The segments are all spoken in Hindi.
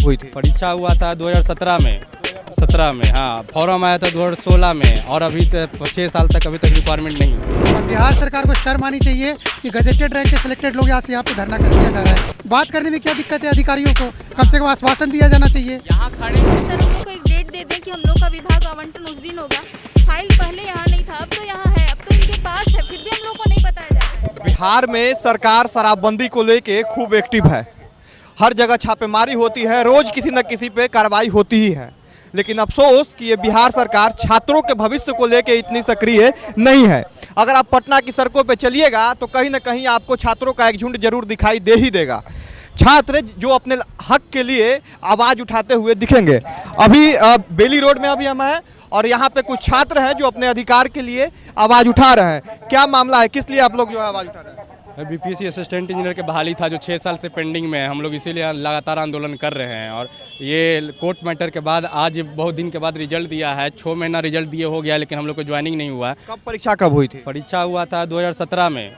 हुई थी? परीक्षा हुआ था 2017 में, 17 में, हाँ। फॉर्म आया था 2016 में और अभी 6 साल तक अभी तक रिक्वायरमेंट नहीं हुई। और बिहार सरकार को शर्म आनी चाहिए कि गजेटेड रैंक के सिलेक्टेड लोग यहाँ पे धरना कर दिया जा रहा है। बात करने में क्या दिक्कत है अधिकारियों को? कम से कम आश्वासन दिया जाना चाहिए। यहाँ खड़े सर, हम लोग को एक डेट दे दें कि हम लोग का विभाग आवंटन उस दिन होगा। फाइल पहले यहाँ नहीं था, अब तो यहाँ है, अब तो इनके पास है, फिर भी हम लोग को नहीं बताया जाता है। बिहार में सरकार शराबबंदी को लेके खूब एक्टिव है। हर जगह छापेमारी होती है, रोज किसी न किसी पे कार्रवाई होती ही है। लेकिन अफसोस कि ये बिहार सरकार छात्रों के भविष्य को लेके इतनी सक्रिय नहीं है। अगर आप पटना की सड़कों पे चलिएगा तो कहीं ना कहीं आपको छात्रों का एक झुंड जरूर दिखाई दे ही देगा। छात्र जो अपने हक के लिए आवाज़ उठाते हुए दिखेंगे। अभी बेली रोड में अभी हम हैं और यहाँ पे कुछ छात्र हैं जो अपने अधिकार के लिए आवाज़ उठा रहे हैं। क्या मामला है, किस लिए आप लोग जो है आवाज़ उठा रहे हैं? बीपीएससी असिस्टेंट इंजीनियर के बहाली था जो 6 साल से पेंडिंग में है। हम लोग इसीलिए लगातार आंदोलन कर रहे हैं और ये कोर्ट मैटर के बाद आज बहुत दिन के बाद रिजल्ट दिया है। 6 महीना रिजल्ट दिए हो गया, लेकिन हम लोग को ज्वाइनिंग नहीं हुआ। कब परीक्षा कब हुई थी? परीक्षा हुआ था 2017 में,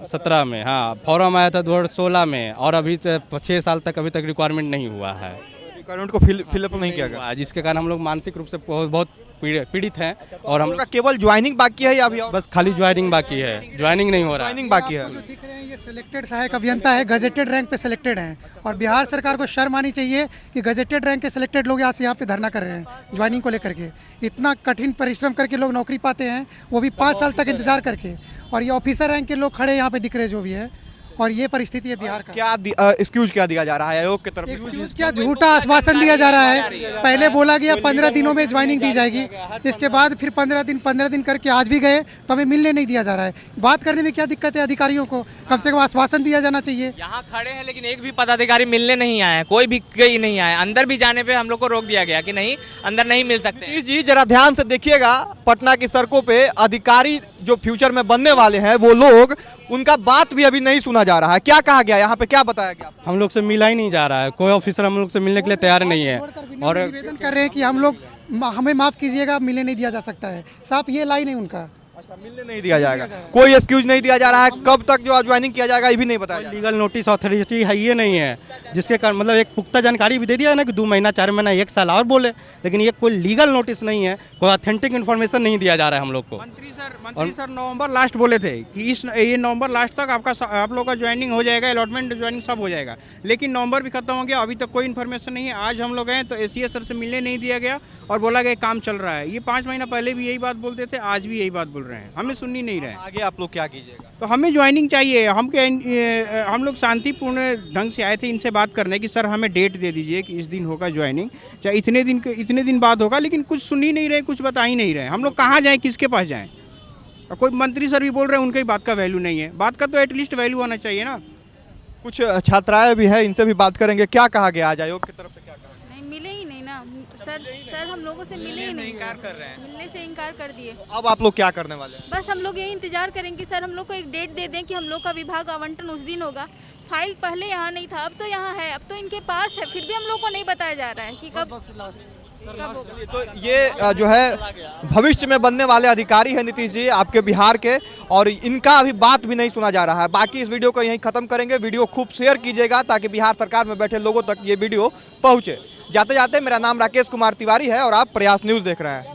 17 में, हाँ। फॉर्म आया था 2016 में और अभी 6 साल तक अभी तक रिक्वायरमेंट नहीं हुआ है। रिक्वायरमेंट को फिलअप नहीं किया गया, जिसके कारण हम लोग मानसिक रूप से बहुत पीड़ित हैं और हम लोग केवल ज्वाइनिंग बाकी है या अभी बस खाली ज्वाइनिंग बाकी है, ज्वाइनिंग नहीं हो रहा है। ज्वाइनिंग बाकी है? जो दिख रहे हैं ये सिलेक्टेड सहायक अभियंता है, गजेटेड रैंक पे सिलेक्टेड हैं। और बिहार सरकार को शर्म आनी चाहिए कि गजेटेड रैंक के सिलेक्टेड लोग यहाँ पे धरना कर रहे हैं ज्वाइनिंग को लेकर के। इतना कठिन परिश्रम करके लोग नौकरी पाते हैं, वो भी 5 साल तक इंतजार करके। और ये ऑफिसर रैंक के लोग खड़े यहाँ पे दिख रहे जो भी है। और ये परिस्थिति है बिहार का। क्या एक्सक्यूज क्या दिया जा रहा है आयोग की तरफ से? एक्सक्यूज क्या, झूठा आश्वासन दिया जा रहा है। पहले बोला गया 15 दिनों में ज्वाइनिंग दी जाएगी, इसके बाद फिर 15 दिन करके आज भी गए तो हमें मिलने नहीं दिया जा रहा है। बात करने में क्या दिक्कत है अधिकारियों को? कम से कम आश्वासन दिया जाना चाहिए। यहाँ खड़े हैं लेकिन एक भी पदाधिकारी मिलने नहीं आया है, कोई भी कहीं नहीं आया। अंदर भी जाने पे हम लोग को रोक दिया गया कि नहीं, अंदर नहीं मिल सकते। जी जरा ध्यान से देखिएगा, पटना की सड़कों पे अधिकारी जो फ्यूचर में बनने वाले हैं वो लोग, उनका बात भी अभी नहीं सुना जा रहा है। क्या कहा गया यहाँ पे, क्या बताया गया? हम लोग से मिला ही नहीं जा रहा है, कोई ऑफिसर हम लोग से मिलने के लिए तैयार नहीं है। और निवेदन कर रहे हैं कि हम लोग, हमें माफ कीजिएगा, मिलने नहीं दिया जा सकता है। साफ ये लाइन है उनका। मिलने नहीं दिया जाएगा, कोई एक्सक्यूज नहीं दिया जा रहा है। कब तक जो ज्वाइनिंग किया जाएगा ये भी नहीं बताया। लीगल नोटिस अथॉरिटी है ये नहीं है, जिसके कारण मतलब एक पुख्ता जानकारी भी दे दिया है ना कि 2 महीना 4 महीना 1 साल और बोले, लेकिन ये कोई लीगल नोटिस नहीं है, कोई ऑथेंटिक इन्फॉर्मेशन नहीं दिया जा रहा है हम लोग को। मंत्री सर नवंबर लास्ट बोले थे कि ये नवंबर लास्ट तक आप लोग का ज्वाइनिंग हो जाएगा, अलॉटमेंट ज्वाइनिंग सब हो जाएगा। लेकिन नवंबर भी खत्म हो गया, अभी तक कोई इन्फॉर्मेशन नहीं है। आज हम लोग गए तो एसीएस सर से मिलने नहीं दिया गया और बोला गया काम चल रहा है। ये 5 महीना पहले भी यही बात बोलते थे, आज भी यही बात बोल रहे हैं, हमें सुननी नहीं रहे। आगे आप लोग क्या कीजिएगा? तो हमें ज्वाइनिंग चाहिए। हम लोग शांतिपूर्ण ढंग से आए थे इनसे बात करने कि सर हमें डेट दे दीजिए कि इस दिन होगा ज्वाइनिंग, चाहे इतने दिन बाद होगा, लेकिन कुछ सुन ही नहीं रहे, कुछ बता ही नहीं रहे। हम लोग कहाँ जाएँ, किसके पास जाएँ? और कोई मंत्री सर भी बोल रहे हैं उनकी बात का वैल्यू नहीं है। बात का तो एटलीस्ट वैल्यू होना चाहिए ना। कुछ छात्राएं भी हैं, इनसे भी बात करेंगे। क्या कहा गया आज आयोग की तरफ से? क्या कहा? नहीं, मिले ही नहीं ना सर, हम लोगों से मिले ही नहीं, इनकार कर रहे हैं, मिलने से इनकार कर दिए। अब आप लोग क्या करने वाले हैं? बस हम लोग यही इंतजार करेंगे सर, हम लोग को एक डेट दे दें कि हम लोग का विभाग आवंटन उस दिन होगा। फाइल पहले यहाँ नहीं था, अब तो यहाँ है, अब तो इनके पास है, फिर भी हम लोग को नहीं बताया जा रहा है कि कब होगा। तो ये जो है भविष्य में बनने वाले अधिकारी हैं नीतीश जी आपके बिहार के, और इनका अभी बात भी नहीं सुना जा रहा है। बाकी इस वीडियो को यहीं खत्म करेंगे। वीडियो खूब शेयर कीजिएगा ताकि बिहार सरकार में बैठे लोगों तक ये वीडियो पहुंचे। जाते जाते मेरा नाम राकेश कुमार तिवारी है और आप प्रयास न्यूज़ देख रहे हैं।